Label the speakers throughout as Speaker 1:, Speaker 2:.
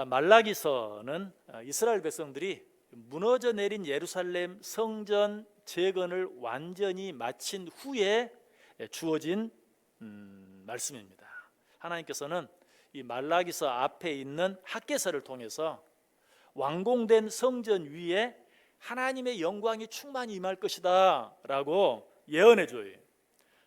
Speaker 1: 말라기서는 이스라엘 백성들이 무너져 내린 예루살렘 성전 재건을 완전히 마친 후에 주어진 말씀입니다. 하나님께서는 이 말라기서 앞에 있는 학개서를 통해서 완공된 성전 위에 하나님의 영광이 충만히 임할 것이다 라고 예언해 줘요.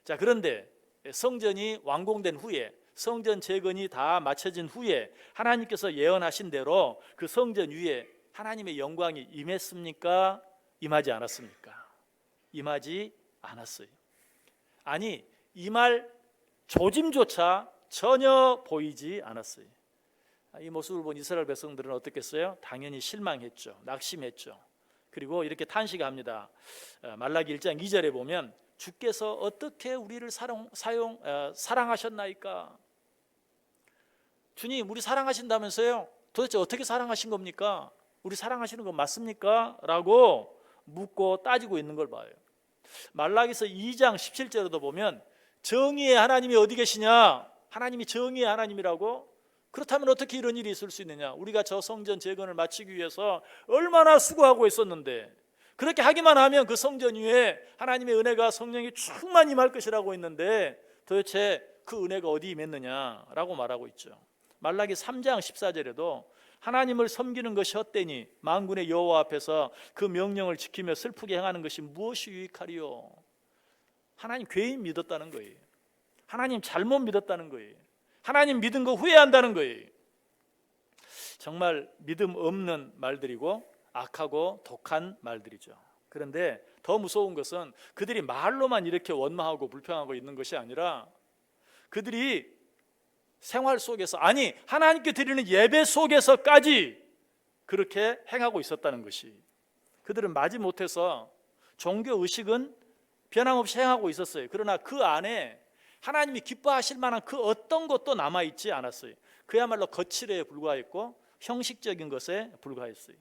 Speaker 1: 자, 그런데 성전이 완공된 후에, 성전 재건이 다 마쳐진 후에 하나님께서 예언하신 대로 그 성전 위에 하나님의 영광이 임했습니까? 임하지 않았습니까? 임하지 않았어요. 아니, 임할 조짐조차 전혀 보이지 않았어요. 이 모습을 본 이스라엘 백성들은 어떻겠어요? 당연히 실망했죠. 낙심했죠. 그리고 이렇게 탄식합니다. 말라기 1장 2절에 보면 주께서 어떻게 우리를 사랑하셨나이까? 주님, 우리 사랑하신다면서요? 도대체 어떻게 사랑하신 겁니까? 우리 사랑하시는 거 맞습니까? 라고 묻고 따지고 있는 걸 봐요. 말라기서 2장 17절에도 보면 정의의 하나님이 어디 계시냐? 하나님이 정의의 하나님이라고? 그렇다면 어떻게 이런 일이 있을 수 있느냐? 우리가 저 성전 재건을 마치기 위해서 얼마나 수고하고 있었는데, 그렇게 하기만 하면 그 성전 위에 하나님의 은혜가, 성령이 충만히 임할 것이라고 했는데 도대체 그 은혜가 어디 임했느냐라고 말하고 있죠. 말라기 3장 14절에도 하나님을 섬기는 것이 헛되니 만군의 여호와 앞에서 그 명령을 지키며 슬프게 행하는 것이 무엇이 유익하리요? 하나님 괜히 믿었다는 거예요. 하나님 잘못 믿었다는 거예요. 하나님 믿은 거 후회한다는 거예요. 정말 믿음 없는 말들이고 악하고 독한 말들이죠. 그런데 더 무서운 것은 그들이 말로만 이렇게 원망하고 불평하고 있는 것이 아니라 그들이 생활 속에서, 아니 하나님께 드리는 예배 속에서까지 그렇게 행하고 있었다는 것이, 그들은 마지못해서 종교의식은 변함없이 행하고 있었어요. 그러나 그 안에 하나님이 기뻐하실 만한 그 어떤 것도 남아있지 않았어요. 그야말로 거칠에 불과했고 형식적인 것에 불과했어요.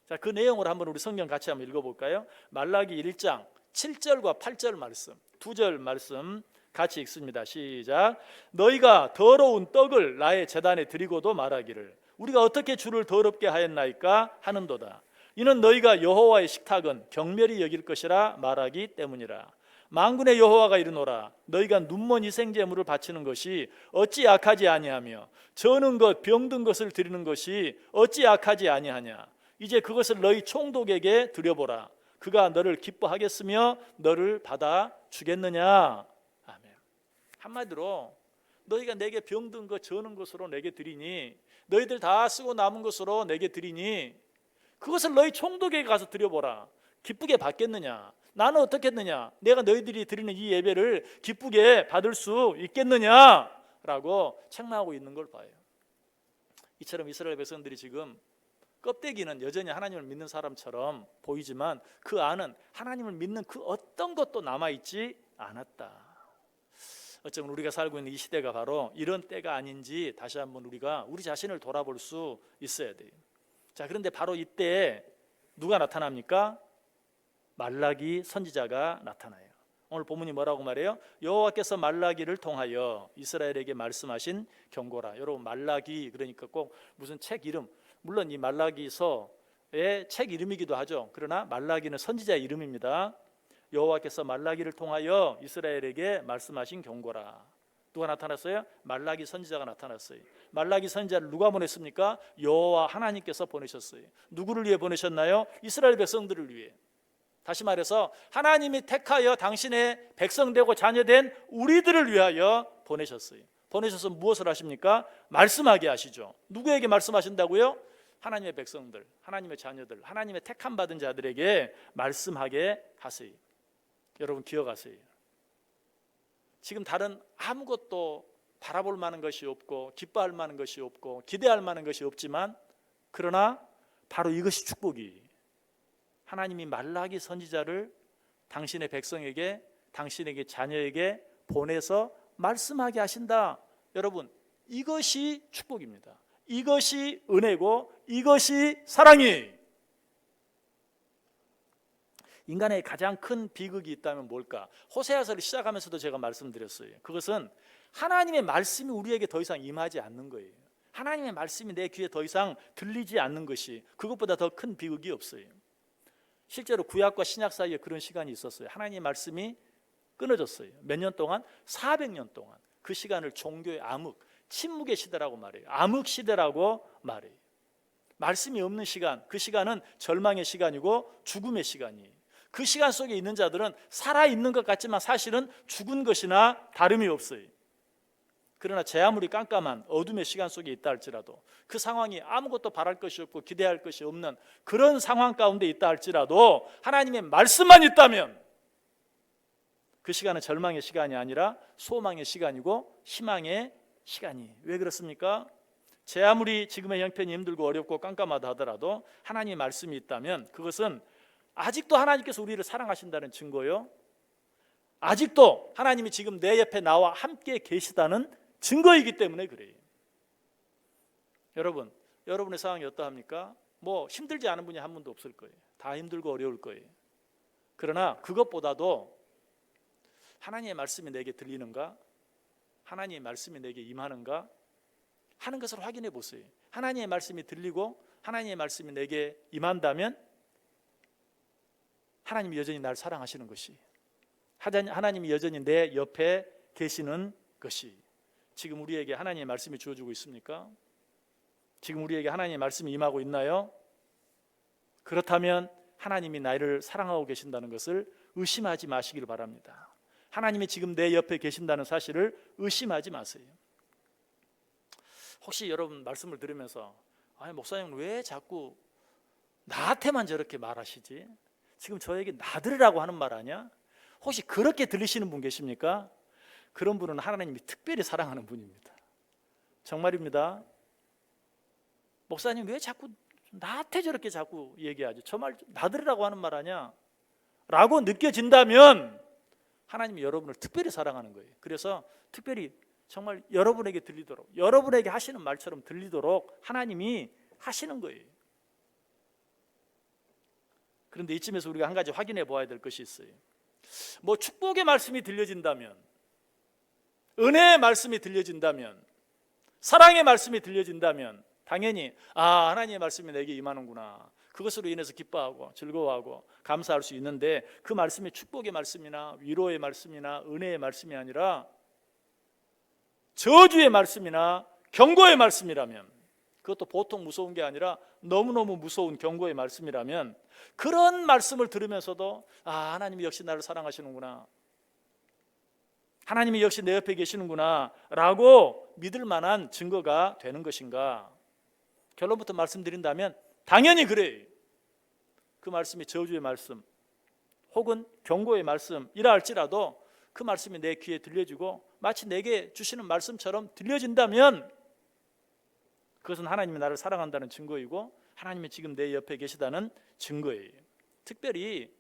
Speaker 1: 자, 그 내용을 한번 우리 성경 같이 한번 읽어볼까요? 말라기 1장 7절과 8절 말씀, 2절 말씀 같이 읽습니다. 시작. 너희가 더러운 떡을 나의 제단에 드리고도 말하기를 우리가 어떻게 주를 더럽게 하였나이까 하는도다. 이는 너희가 여호와의 식탁은 경멸히 여길 것이라 말하기 때문이라. 만군의 여호와가 이르노라. 너희가 눈먼 희생제물을 바치는 것이 어찌 악하지 아니하며 저는 것 병든 것을 드리는 것이 어찌 악하지 아니하냐. 이제 그것을 너희 총독에게 드려보라. 그가 너를 기뻐하겠으며 너를 받아 주겠느냐. 아멘. 한마디로 너희가 내게 병든 것 저는 것으로 내게 드리니, 너희들 다 쓰고 남은 것으로 내게 드리니 그것을 너희 총독에게 가서 드려보라. 기쁘게 받겠느냐. 나는 어떻겠느냐? 내가 너희들이 드리는 이 예배를 기쁘게 받을 수 있겠느냐? 라고 책망하고 있는 걸 봐요. 이처럼 이스라엘 백성들이 지금 껍데기는 여전히 하나님을 믿는 사람처럼 보이지만 그 안은 하나님을 믿는 그 어떤 것도 남아있지 않았다. 어쩌면 우리가 살고 있는 이 시대가 바로 이런 때가 아닌지 다시 한번 우리가 우리 자신을 돌아볼 수 있어야 돼요. 자, 그런데 바로 이때 누가 나타납니까? 말라기 선지자가 나타나요. 오늘 본문이 뭐라고 말해요? 여호와께서 말라기를 통하여 이스라엘에게 말씀하신 경고라. 여러분, 말라기 그러니까 꼭 무슨 책 이름, 물론 이 말라기서의 책 이름이기도 하죠. 그러나 말라기는 선지자의 이름입니다. 여호와께서 말라기를 통하여 이스라엘에게 말씀하신 경고라. 누가 나타났어요? 말라기 선지자가 나타났어요. 말라기 선지자를 누가 보냈습니까? 여호와 하나님께서 보내셨어요. 누구를 위해 보내셨나요? 이스라엘 백성들을 위해. 다시 말해서 하나님이 택하여 당신의 백성되고 자녀된 우리들을 위하여 보내셨어요. 보내셔서 무엇을 하십니까? 말씀하게 하시죠. 누구에게 말씀하신다고요? 하나님의 백성들, 하나님의 자녀들, 하나님의 택함 받은 자들에게 말씀하게 하세요. 여러분 기억하세요. 지금 다른 아무것도 바라볼 만한 것이 없고 기뻐할 만한 것이 없고 기대할 만한 것이 없지만, 그러나 바로 이것이 축복이, 하나님이 말라기 선지자를 당신의 백성에게, 당신에게 자녀에게 보내서 말씀하게 하신다. 여러분, 이것이 축복입니다. 이것이 은혜고 이것이 사랑이. 인간의 가장 큰 비극이 있다면 뭘까? 호세아서를 시작하면서도 제가 말씀드렸어요. 그것은 하나님의 말씀이 우리에게 더 이상 임하지 않는 거예요. 하나님의 말씀이 내 귀에 더 이상 들리지 않는 것이, 그것보다 더 큰 비극이 없어요. 실제로 구약과 신약 사이에 그런 시간이 있었어요. 하나님의 말씀이 끊어졌어요. 몇 년 동안? 400년 동안. 그 시간을 종교의 암흑, 침묵의 시대라고 말해요. 암흑 시대라고 말해요. 말씀이 없는 시간, 그 시간은 절망의 시간이고 죽음의 시간이에요. 그 시간 속에 있는 자들은 살아있는 것 같지만 사실은 죽은 것이나 다름이 없어요. 그러나 제 아무리 깜깜한 어둠의 시간 속에 있다 할지라도, 그 상황이 아무것도 바랄 것이 없고 기대할 것이 없는 그런 상황 가운데 있다 할지라도 하나님의 말씀만 있다면 그 시간은 절망의 시간이 아니라 소망의 시간이고 희망의 시간이에요. 왜 그렇습니까? 제 아무리 지금의 형편이 힘들고 어렵고 깜깜하다 하더라도 하나님의 말씀이 있다면 그것은 아직도 하나님께서 우리를 사랑하신다는 증거요, 아직도 하나님이 지금 내 옆에 나와 함께 계시다는 증거이기 때문에 그래요. 여러분, 여러분의 상황이 어떠합니까? 뭐 힘들지 않은 분이 한 분도 없을 거예요. 다 힘들고 어려울 거예요. 그러나 그것보다도 하나님의 말씀이 내게 들리는가? 하나님의 말씀이 내게 임하는가? 하는 것을 확인해 보세요. 하나님의 말씀이 들리고 하나님의 말씀이 내게 임한다면 하나님이 여전히 나를 사랑하시는 것이, 하나님이 여전히 내 옆에 계시는 것이, 지금 우리에게 하나님의 말씀이 주어지고 있습니까? 지금 우리에게 하나님의 말씀이 임하고 있나요? 그렇다면 하나님이 나를 사랑하고 계신다는 것을 의심하지 마시길 바랍니다. 하나님이 지금 내 옆에 계신다는 사실을 의심하지 마세요. 혹시 여러분 말씀을 들으면서 아니 목사님은 왜 자꾸 나한테만 저렇게 말하시지? 지금 저에게 나들으라고 하는 말 아니야? 혹시 그렇게 들리시는 분 계십니까? 그런 분은 하나님이 특별히 사랑하는 분입니다. 정말입니다. 목사님 왜 자꾸 나한테 저렇게 자꾸 얘기하지? 저 말 나들으라고 하는 말 아니야? 라고 느껴진다면 하나님이 여러분을 특별히 사랑하는 거예요. 그래서 특별히 정말 여러분에게 들리도록, 여러분에게 하시는 말처럼 들리도록 하나님이 하시는 거예요. 그런데 이쯤에서 우리가 한 가지 확인해 보아야 될 것이 있어요. 뭐 축복의 말씀이 들려진다면, 은혜의 말씀이 들려진다면, 사랑의 말씀이 들려진다면 당연히 하나님의 말씀이 내게 임하는구나, 그것으로 인해서 기뻐하고 즐거워하고 감사할 수 있는데, 그 말씀이 축복의 말씀이나 위로의 말씀이나 은혜의 말씀이 아니라 저주의 말씀이나 경고의 말씀이라면, 그것도 보통 무서운 게 아니라 너무너무 무서운 경고의 말씀이라면, 그런 말씀을 들으면서도 하나님이 역시 나를 사랑하시는구나, 하나님이 역시 내 옆에 계시는구나 라고 믿을 만한 증거가 되는 것인가? 결론부터 말씀드린다면 당연히 그래요. 그 말씀이 저주의 말씀 혹은 경고의 말씀이라 할지라도 그 말씀이 내 귀에 들려지고 마치 내게 주시는 말씀처럼 들려진다면 그것은 하나님이 나를 사랑한다는 증거이고 하나님이 지금 내 옆에 계시다는 증거예요. 특별히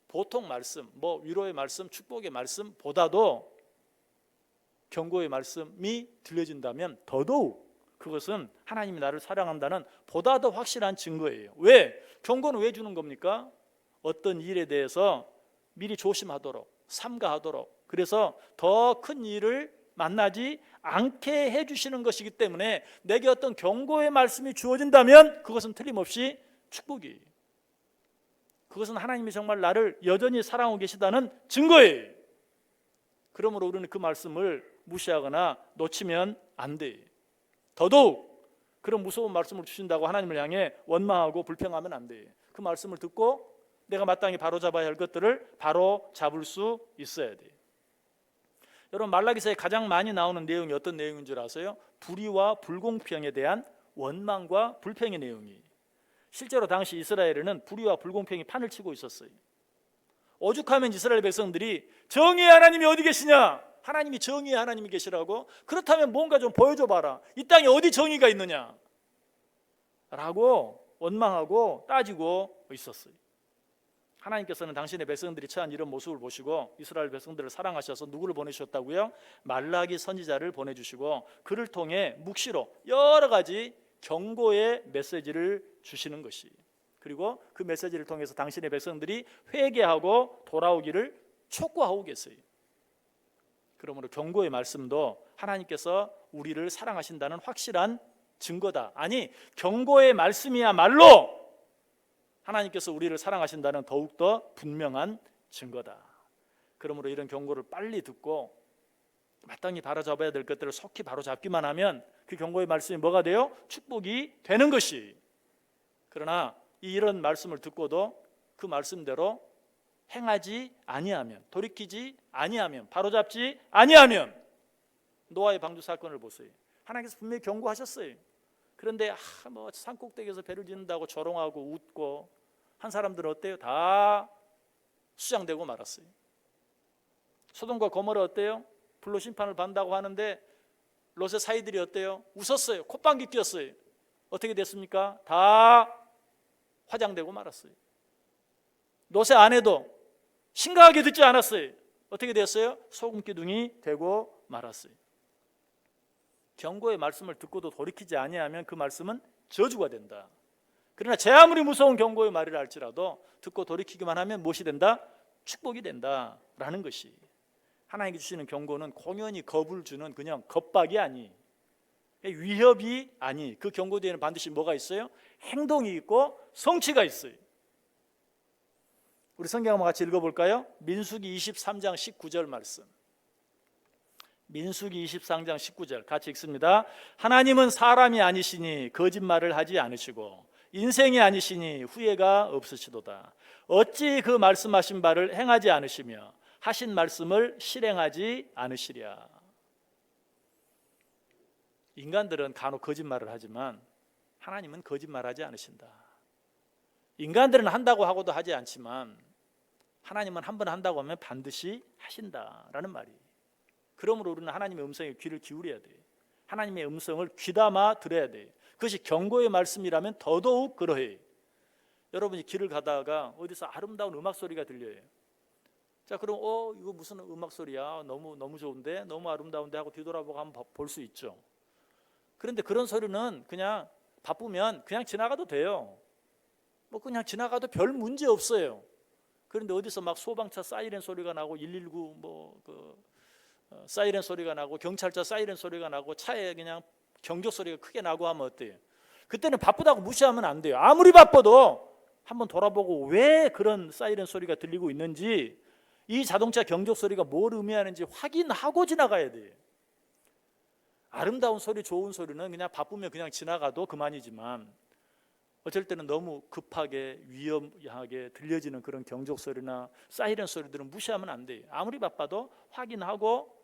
Speaker 1: 보통 말씀, 뭐 위로의 말씀, 축복의 말씀보다도 경고의 말씀이 들려진다면 더더욱 그것은 하나님이 나를 사랑한다는 보다 더 확실한 증거예요. 왜? 경고는 왜 주는 겁니까? 어떤 일에 대해서 미리 조심하도록, 삼가하도록, 그래서 더 큰 일을 만나지 않게 해주시는 것이기 때문에 내게 어떤 경고의 말씀이 주어진다면 그것은 틀림없이 축복이에요. 그것은 하나님이 정말 나를 여전히 사랑하고 계시다는 증거예요. 그러므로 우리는 그 말씀을 무시하거나 놓치면 안 돼요. 더더욱 그런 무서운 말씀을 주신다고 하나님을 향해 원망하고 불평하면 안 돼요. 그 말씀을 듣고 내가 마땅히 바로잡아야 할 것들을 바로 잡을 수 있어야 돼요. 여러분, 말라기서에 가장 많이 나오는 내용이 어떤 내용인 줄 아세요? 불의와 불공평에 대한 원망과 불평의 내용이. 실제로 당시 이스라엘에는 불의와 불공평이 판을 치고 있었어요. 오죽하면 이스라엘 백성들이 정의의 하나님이 어디 계시냐? 하나님이 정의의 하나님이 계시라고? 그렇다면 뭔가 좀 보여줘 봐라. 이 땅에 어디 정의가 있느냐? 라고 원망하고 따지고 있었어요. 하나님께서는 당신의 백성들이 처한 이런 모습을 보시고 이스라엘 백성들을 사랑하셔서 누구를 보내주셨다고요? 말라기 선지자를 보내주시고 그를 통해 묵시로 여러 가지 경고의 메시지를 주시는 것이, 그리고 그 메시지를 통해서 당신의 백성들이 회개하고 돌아오기를 촉구하고 계세요. 그러므로 경고의 말씀도 하나님께서 우리를 사랑하신다는 확실한 증거다. 아니, 경고의 말씀이야말로 하나님께서 우리를 사랑하신다는 더욱더 분명한 증거다. 그러므로 이런 경고를 빨리 듣고 마땅히 바로잡아야 될 것들을 속히 바로잡기만 하면 그 경고의 말씀이 뭐가 돼요? 축복이 되는 것이. 그러나 이런 말씀을 듣고도 그 말씀대로 행하지 아니하면, 돌이키지 아니하면, 바로잡지 아니하면, 노아의 방주 사건을 보세요. 하나님께서 분명히 경고하셨어요. 그런데 뭐 산꼭대기에서 배를 짓는다고 조롱하고 웃고 한 사람들은 어때요? 다 수장되고 말았어요. 소돔과 고모라 어때요? 불로 심판을 받는다고 하는데 롯의 사이들이 어때요? 웃었어요. 콧방귀 뀌었어요. 어떻게 됐습니까? 다 화장되고 말았어요. 롯의 아내도 심각하게 듣지 않았어요. 어떻게 됐어요? 소금 기둥이 되고 말았어요. 경고의 말씀을 듣고도 돌이키지 아니하면 그 말씀은 저주가 된다. 그러나 제 아무리 무서운 경고의 말이라 할지라도 듣고 돌이키기만 하면 무엇이 된다? 축복이 된다라는 것이. 하나님께 주시는 경고는 공연히 겁을 주는 그냥 겁박이 아니, 위협이 아니, 그 경고 뒤에는 반드시 뭐가 있어요? 행동이 있고 성취가 있어요. 우리 성경 한번 같이 읽어볼까요? 민수기 23장 19절 말씀. 민수기 23장 19절 같이 읽습니다. 하나님은 사람이 아니시니 거짓말을 하지 않으시고 인생이 아니시니 후회가 없으시도다. 어찌 그 말씀하신 바를 행하지 않으시며 하신 말씀을 실행하지 않으시랴. 인간들은 간혹 거짓말을 하지만 하나님은 거짓말하지 않으신다. 인간들은 한다고 하고도 하지 않지만 하나님은 한 번 한다고 하면 반드시 하신다라는 말이. 그러므로 우리는 하나님의 음성에 귀를 기울여야 돼. 하나님의 음성을 귀담아 들어야 돼. 그것이 경고의 말씀이라면 더더욱 그러해. 여러분이 길을 가다가 어디서 아름다운 음악 소리가 들려요. 자, 그럼 이거 무슨 음악 소리야? 너무 좋은데, 너무 아름다운데 하고 뒤돌아보고 한번 볼 수 있죠. 그런데 그런 소리는 그냥 바쁘면 그냥 지나가도 돼요. 뭐 그냥 지나가도 별 문제 없어요. 그런데 어디서 막 소방차 사이렌 소리가 나고 119 사이렌 소리가 나고 경찰차 사이렌 소리가 나고 차에 그냥 경적 소리가 크게 나고 하면 어때요? 그때는 바쁘다고 무시하면 안 돼요. 아무리 바빠도 한번 돌아보고 왜 그런 사이렌 소리가 들리고 있는지, 이 자동차 경적 소리가 뭘 의미하는지 확인하고 지나가야 돼요. 아름다운 소리, 좋은 소리는 그냥 바쁘면 그냥 지나가도 그만이지만 어쩔 때는 너무 급하게 위험하게 들려지는 그런 경적 소리나 사이렌 소리들은 무시하면 안 돼요. 아무리 바빠도 확인하고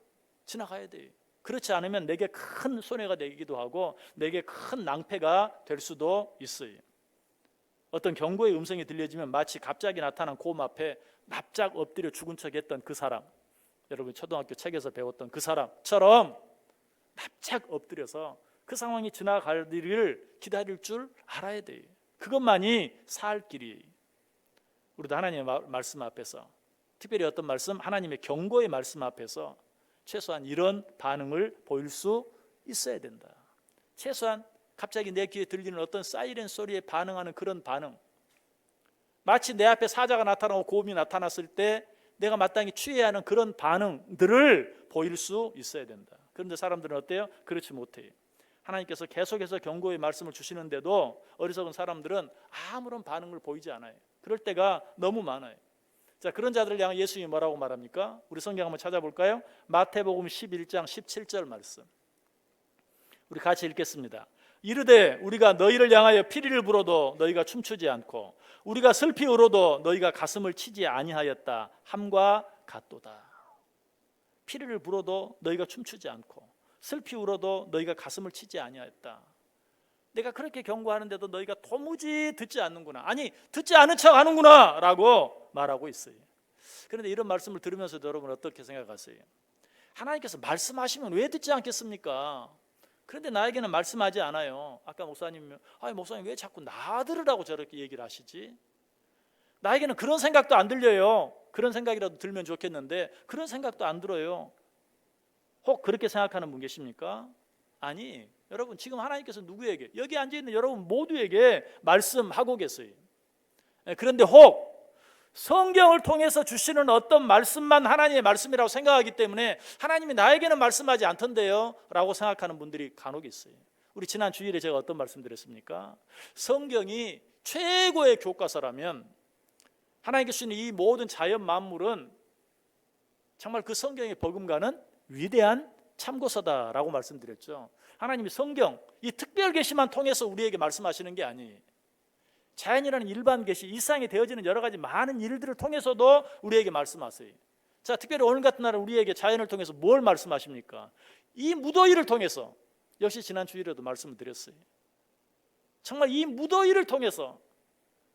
Speaker 1: 지나가야 돼요. 그렇지 않으면 내게 큰 손해가 되기도 하고 내게 큰 낭패가 될 수도 있어요. 어떤 경고의 음성이 들려지면 마치 갑자기 나타난 곰 앞에 납작 엎드려 죽은 척했던 그 사람, 여러분 초등학교 책에서 배웠던 그 사람처럼 납작 엎드려서 그 상황이 지나갈 일을 기다릴 줄 알아야 돼요. 그것만이 살 길이에요. 우리도 하나님의 말씀 앞에서, 특별히 어떤 말씀? 하나님의 경고의 말씀 앞에서 최소한 이런 반응을 보일 수 있어야 된다. 최소한 갑자기 내 귀에 들리는 어떤 사이렌 소리에 반응하는 그런 반응, 마치 내 앞에 사자가 나타나고 곰이 나타났을 때 내가 마땅히 취해야 하는 그런 반응들을 보일 수 있어야 된다. 그런데 사람들은 어때요? 그렇지 못해요. 하나님께서 계속해서 경고의 말씀을 주시는데도 어리석은 사람들은 아무런 반응을 보이지 않아요. 그럴 때가 너무 많아요. 자, 그런 자들을 향해 예수님이 뭐라고 말합니까? 우리 성경 한번 찾아볼까요? 마태복음 11장 17절 말씀, 우리 같이 읽겠습니다. 이르되 우리가 너희를 향하여 피리를 불어도 너희가 춤추지 않고 우리가 슬피 울어도 너희가 가슴을 치지 아니하였다 함과 같도다. 피리를 불어도 너희가 춤추지 않고 슬피 울어도 너희가 가슴을 치지 아니하였다. 내가 그렇게 경고하는데도 너희가 도무지 듣지 않는구나. 아니, 듣지 않은 척 하는구나 라고 말하고 있어요. 그런데 이런 말씀을 들으면서도 여러분 어떻게 생각하세요? 하나님께서 말씀하시면 왜 듣지 않겠습니까? 그런데 나에게는 말씀하지 않아요. 아까 목사님 왜 자꾸 나 들으라고 저렇게 얘기를 하시지? 나에게는 그런 생각도 안 들려요. 그런 생각이라도 들면 좋겠는데 그런 생각도 안 들어요. 혹 그렇게 생각하는 분 계십니까? 아니, 여러분 지금 하나님께서 누구에게, 여기 앉아있는 여러분 모두에게 말씀하고 계세요. 그런데 혹 성경을 통해서 주시는 어떤 말씀만 하나님의 말씀이라고 생각하기 때문에 하나님이 나에게는 말씀하지 않던데요 라고 생각하는 분들이 간혹 있어요. 우리 지난 주일에 제가 어떤 말씀 드렸습니까? 성경이 최고의 교과서라면 하나님께 주시는 이 모든 자연 만물은 정말 그 성경에 버금가는 위대한 참고서다라고 말씀드렸죠. 하나님이 성경, 이 특별 계시만 통해서 우리에게 말씀하시는 게 아니에요. 자연이라는 일반 계시, 일상에 되어지는 여러 가지 많은 일들을 통해서도 우리에게 말씀하세요. 자, 특별히 오늘 같은 날은 우리에게 자연을 통해서 뭘 말씀하십니까? 이 무더위를 통해서, 역시 지난 주일에도 말씀을 드렸어요. 정말 이 무더위를 통해서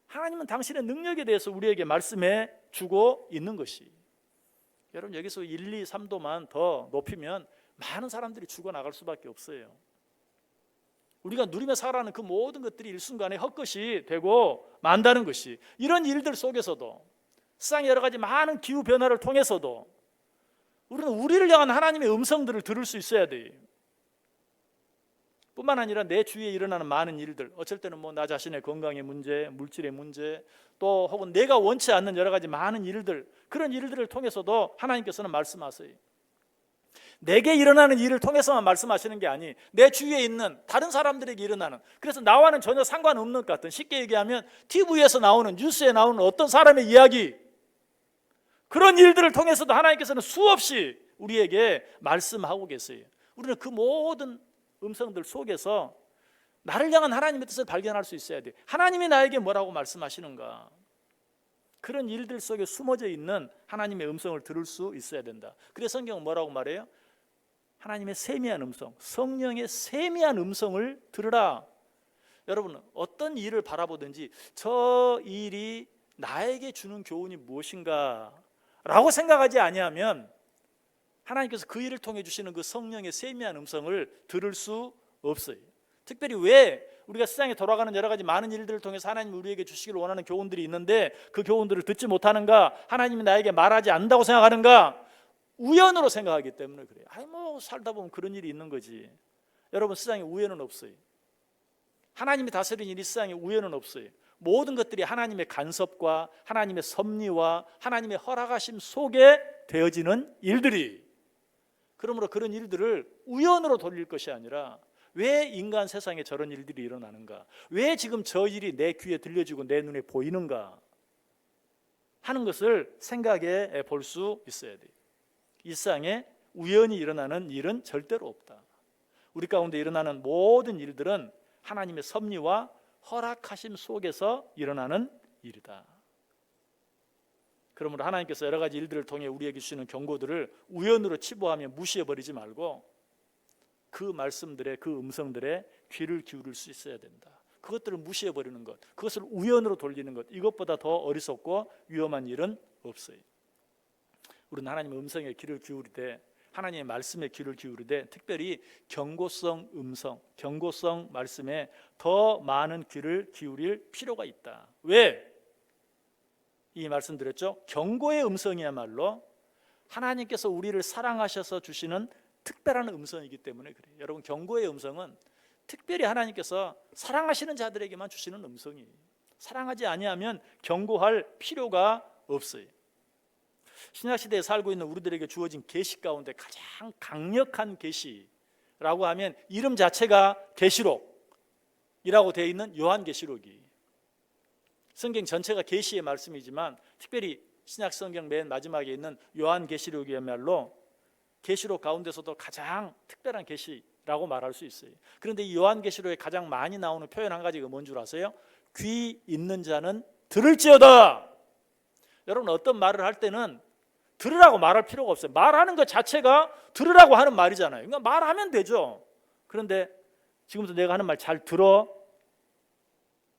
Speaker 1: 하나님은 당신의 능력에 대해서 우리에게 말씀해 주고 있는 것이, 여러분 여기서 1, 2, 3도만 더 높이면 많은 사람들이 죽어나갈 수밖에 없어요. 우리가 누리며 살아가는 그 모든 것들이 일순간에 헛것이 되고 만다는 것이, 이런 일들 속에서도 세상의 여러 가지 많은 기후 변화를 통해서도 우리는 우리를 향한 하나님의 음성들을 들을 수 있어야 돼요. 뿐만 아니라 내 주위에 일어나는 많은 일들, 어쩔 때는 나 자신의 건강의 문제, 물질의 문제, 또 혹은 내가 원치 않는 여러 가지 많은 일들, 그런 일들을 통해서도 하나님께서는 말씀하세요. 내게 일어나는 일을 통해서만 말씀하시는 게 아니, 내 주위에 있는 다른 사람들에게 일어나는, 그래서 나와는 전혀 상관없는 것 같은, 쉽게 얘기하면 TV에서 나오는, 뉴스에 나오는 어떤 사람의 이야기, 그런 일들을 통해서도 하나님께서는 수없이 우리에게 말씀하고 계세요. 우리는 그 모든 음성들 속에서 나를 향한 하나님의 뜻을 발견할 수 있어야 돼. 하나님이 나에게 뭐라고 말씀하시는가, 그런 일들 속에 숨어져 있는 하나님의 음성을 들을 수 있어야 된다. 그래서 성경은 뭐라고 말해요? 하나님의 세미한 음성, 성령의 세미한 음성을 들으라. 여러분, 어떤 일을 바라보든지 저 일이 나에게 주는 교훈이 무엇인가 라고 생각하지 아니하면 하나님께서 그 일을 통해 주시는 그 성령의 세미한 음성을 들을 수 없어요. 특별히 왜 우리가 세상에 돌아가는 여러 가지 많은 일들을 통해서 하나님이 우리에게 주시기를 원하는 교훈들이 있는데 그 교훈들을 듣지 못하는가, 하나님이 나에게 말하지 않는다고 생각하는가, 우연으로 생각하기 때문에 그래요. 살다 보면 그런 일이 있는 거지. 여러분, 세상에 우연은 없어요. 하나님이 다스리는 이 세상에 우연은 없어요. 모든 것들이 하나님의 간섭과 하나님의 섭리와 하나님의 허락하심 속에 되어지는 일들이, 그러므로 그런 일들을 우연으로 돌릴 것이 아니라 왜 인간 세상에 저런 일들이 일어나는가, 왜 지금 저 일이 내 귀에 들려지고 내 눈에 보이는가 하는 것을 생각해 볼 수 있어야 돼요. 일상에 우연히 일어나는 일은 절대로 없다. 우리 가운데 일어나는 모든 일들은 하나님의 섭리와 허락하심 속에서 일어나는 일이다. 그러므로 하나님께서 여러 가지 일들을 통해 우리에게 주시는 경고들을 우연으로 치부하며 무시해버리지 말고 그 말씀들의, 그 음성들에 귀를 기울일 수 있어야 된다. 그것들을 무시해버리는 것, 그것을 우연으로 돌리는 것, 이것보다 더 어리석고 위험한 일은 없어요. 우리는 하나님의 음성에 귀를 기울이되, 하나님의 말씀에 귀를 기울이되, 특별히 경고성 음성, 경고성 말씀에 더 많은 귀를 기울일 필요가 있다. 왜? 이 말씀드렸죠. 경고의 음성이야말로 하나님께서 우리를 사랑하셔서 주시는 특별한 음성이기 때문에 그래요. 여러분, 경고의 음성은 특별히 하나님께서 사랑하시는 자들에게만 주시는 음성이에요. 사랑하지 아니하면 경고할 필요가 없어요. 신약시대에 살고 있는 우리들에게 주어진 계시 가운데 가장 강력한 계시라고 하면 이름 자체가 계시록이라고 되어 있는 요한계시록이, 성경 전체가 계시의 말씀이지만 특별히 신약 성경 맨 마지막에 있는 요한계시록이야말로 계시록 가운데서도 가장 특별한 계시라고 말할 수 있어요. 그런데 이 요한계시록에 가장 많이 나오는 표현 한 가지가 뭔 줄 아세요? 귀 있는 자는 들을지어다. 여러분, 어떤 말을 할 때는 들으라고 말할 필요가 없어요. 말하는 것 자체가 들으라고 하는 말이잖아요. 그러니까 말하면 되죠. 그런데 지금부터 내가 하는 말 잘 들어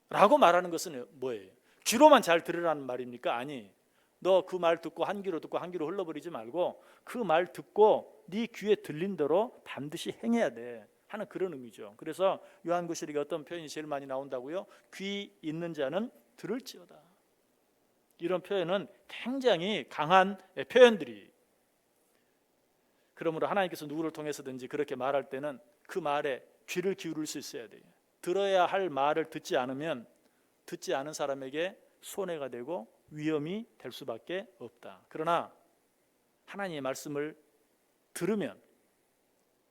Speaker 1: 라고 말하는 것은 뭐예요? 귀로만 잘 들으라는 말입니까? 아니, 너 그 말 듣고 한 귀로 듣고 한 귀로 흘러버리지 말고 그 말 듣고 네 귀에 들린 대로 반드시 행해야 돼 하는 그런 의미죠. 그래서 요한계시록에 어떤 표현이 제일 많이 나온다고요? 귀 있는 자는 들을지어다. 이런 표현은 굉장히 강한 표현들이. 그러므로 하나님께서 누구를 통해서든지 그렇게 말할 때는 그 말에 귀를 기울일 수 있어야 돼요. 들어야 할 말을 듣지 않으면 듣지 않은 사람에게 손해가 되고 위험이 될 수밖에 없다. 그러나 하나님의 말씀을 들으면,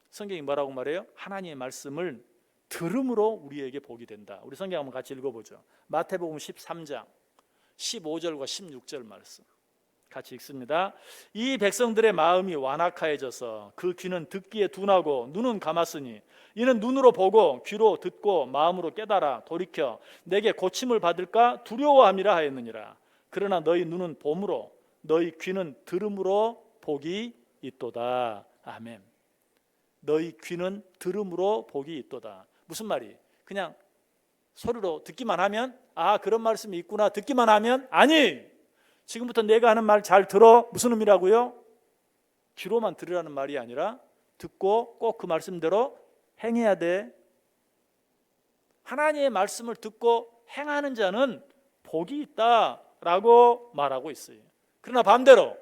Speaker 1: 성경이 뭐라고 말해요? 하나님의 말씀을 들음으로 우리에게 복이 된다. 우리 성경 한번 같이 읽어보죠. 마태복음 13장 15절과 16절 말씀 같이 읽습니다. 이 백성들의 마음이 완악하여져서 그 귀는 듣기에 둔하고 눈은 감았으니 이는 눈으로 보고 귀로 듣고 마음으로 깨달아 돌이켜 내게 고침을 받을까 두려워함이라 하였느니라. 그러나 너희 눈은 봄으로 너희 귀는 들음으로 복이 있도다. 아멘. 너희 귀는 들음으로 복이 있도다. 무슨 말이? 그냥 소리로 듣기만 하면 아 그런 말씀이 있구나 듣기만 하면 아니 지금부터 내가 하는 말 잘 들어. 무슨 의미라고요? 귀로만 들으라는 말이 아니라 듣고 꼭 그 말씀대로 행해야 돼. 하나님의 말씀을 듣고 행하는 자는 복이 있다라고 말하고 있어요. 그러나 반대로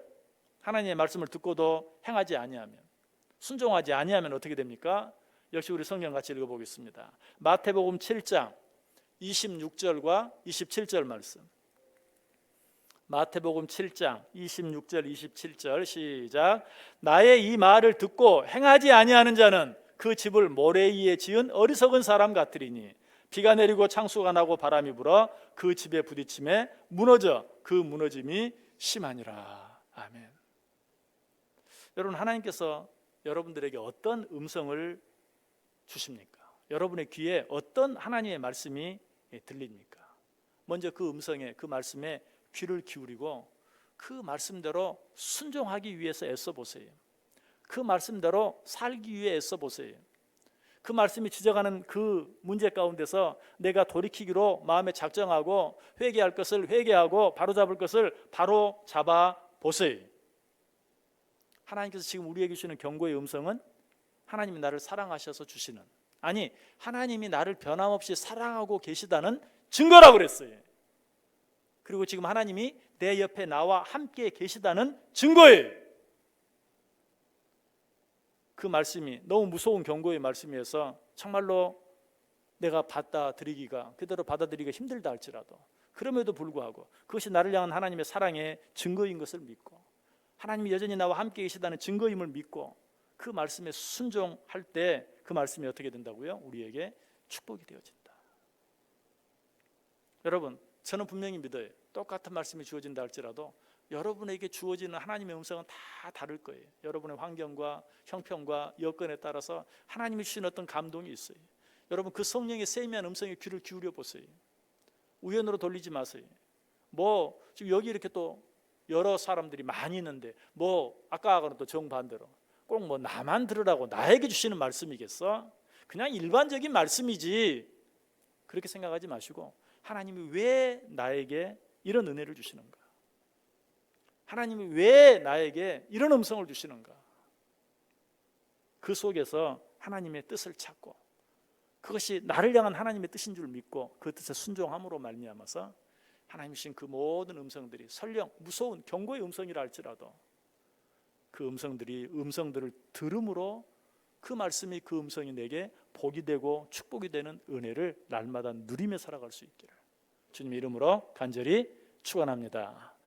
Speaker 1: 하나님의 말씀을 듣고도 행하지 아니하면 순종하지 아니하면 어떻게 됩니까? 역시 우리 성경 같이 읽어보겠습니다. 마태복음 7장 26절과 27절 말씀. 마태복음 7장 26절 27절 시작. 나의 이 말을 듣고 행하지 아니하는 자는 그 집을 모래 위에 지은 어리석은 사람 같으리니 비가 내리고 창수가 나고 바람이 불어 그 집에 부딪힘에 무너져 그 무너짐이 심하니라. 아멘. 여러분 하나님께서 여러분들에게 어떤 음성을 주십니까? 여러분의 귀에 어떤 하나님의 말씀이 들립니까? 먼저 그 음성에 그 말씀에 귀를 기울이고 그 말씀대로 순종하기 위해서 애써 보세요. 그 말씀대로 살기 위해 애써 보세요. 그 말씀이 지적하는 그 문제 가운데서 내가 돌이키기로 마음에 작정하고 회개할 것을 회개하고 바로잡을 것을 바로잡아 보세요. 하나님께서 지금 우리에게 주시는 경고의 음성은 하나님이 나를 사랑하셔서 주시는, 아니 하나님이 나를 변함없이 사랑하고 계시다는 증거라고 그랬어요. 그리고 지금 하나님이 내 옆에 나와 함께 계시다는 증거예요. 그 말씀이 너무 무서운 경고의 말씀이어서 정말로 내가 받아들이기가 그대로 받아들이기가 힘들다 할지라도 그럼에도 불구하고 그것이 나를 향한 하나님의 사랑의 증거인 것을 믿고 하나님이 여전히 나와 함께 계시다는 증거임을 믿고 그 말씀에 순종할 때 그 말씀이 어떻게 된다고요? 우리에게 축복이 되어진다. 여러분 저는 분명히 믿어요. 똑같은 말씀이 주어진다 할지라도 여러분에게 주어지는 하나님의 음성은 다 다를 거예요. 여러분의 환경과 형편과 여건에 따라서 하나님이 주신 어떤 감동이 있어요. 여러분 그 성령의 세미한 음성에 귀를 기울여 보세요. 우연으로 돌리지 마세요. 뭐 지금 여기 이렇게 또 여러 사람들이 많이 있는데 뭐 아까하고는 또 정반대로 꼭 뭐 나만 들으라고 나에게 주시는 말씀이겠어? 그냥 일반적인 말씀이지. 그렇게 생각하지 마시고 하나님이 왜 나에게 이런 은혜를 주시는가? 하나님이 왜 나에게 이런 음성을 주시는가? 그 속에서 하나님의 뜻을 찾고 그것이 나를 향한 하나님의 뜻인 줄 믿고 그 뜻에 순종함으로 말미암아서 하나님이 주신 그 모든 음성들이 설령 무서운 경고의 음성이라 할지라도 그 음성들을 들음으로 그 말씀이 그 음성이 내게 복이 되고 축복이 되는 은혜를 날마다 누리며 살아갈 수 있기를 주님의 이름으로 간절히 축원합니다.